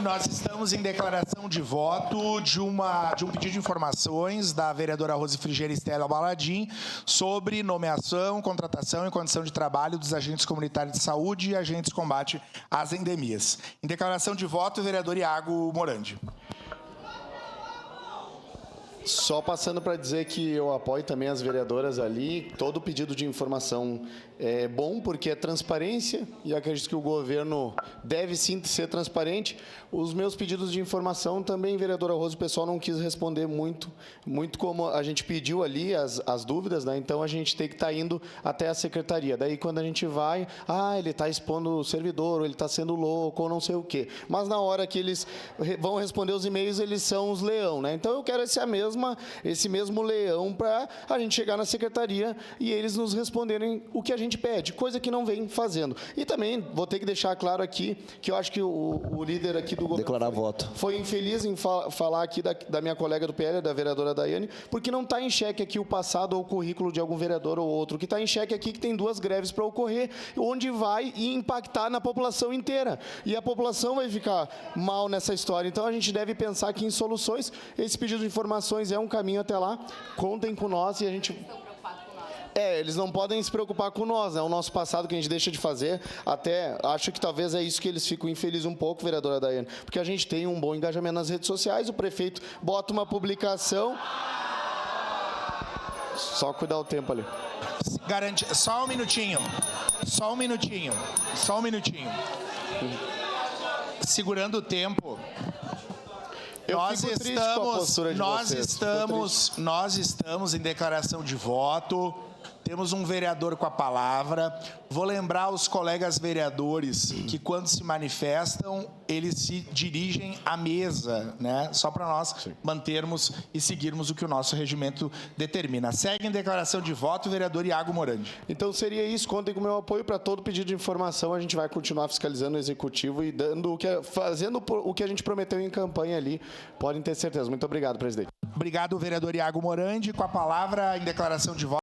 Nós estamos em declaração de voto de um pedido de informações da vereadora Rose Frigeira Estela Baladim sobre nomeação, contratação e condição de trabalho dos agentes comunitários de saúde e agentes de combate às endemias. Em declaração de voto, o vereador Iago Morandi. Só passando para dizer que eu apoio também as vereadoras ali. Todo pedido de informação é bom porque é transparência e acredito que o governo deve sim ser transparente. Os meus pedidos de informação também, vereadora Rose, o pessoal não quis responder muito como a gente pediu ali as dúvidas, né? Então a gente tem que estar indo até a secretaria. Daí quando a gente vai, ele está expondo o servidor, ou ele está sendo louco, ou não sei o quê. Mas na hora que eles vão responder os e-mails, eles são os leão, né? Então eu quero esse mesmo leão para a gente chegar na secretaria e eles nos responderem o que a gente pede, coisa que não vem fazendo. E também vou ter que deixar claro aqui que eu acho que o líder aqui do governo declarar voto. Foi infeliz em falar aqui da minha colega do PL, da vereadora Daiane, porque não está em xeque aqui o passado ou o currículo de algum vereador ou outro. O que está em xeque aqui é que tem 2 greves para ocorrer, onde vai impactar na população inteira. E a população vai ficar mal nessa história. Então a gente deve pensar aqui em soluções. Esse pedido de informações é um caminho até lá. Contem com nós e a gente... eles não podem se preocupar com nós, né? O nosso passado que a gente deixa de fazer. Até acho que talvez é isso que eles ficam infelizes um pouco, vereadora Daiane, porque a gente tem um bom engajamento nas redes sociais, o prefeito bota uma publicação... Só cuidar o tempo ali. Garante, só um minutinho. Segurando o tempo... Nós estamos em declaração de voto, temos um vereador com a palavra. Vou lembrar aos colegas vereadores que, quando se manifestam, eles se dirigem à mesa, né? Só para nós mantermos e seguirmos o que o nosso regimento determina. Segue em declaração de voto o vereador Iago Morandi. Então seria isso, contem com o meu apoio para todo pedido de informação. A gente vai continuar fiscalizando o executivo e fazendo o que a gente prometeu em campanha ali. Podem ter certeza. Muito obrigado, presidente. Obrigado, vereador Iago Morandi. Com a palavra em declaração de voto.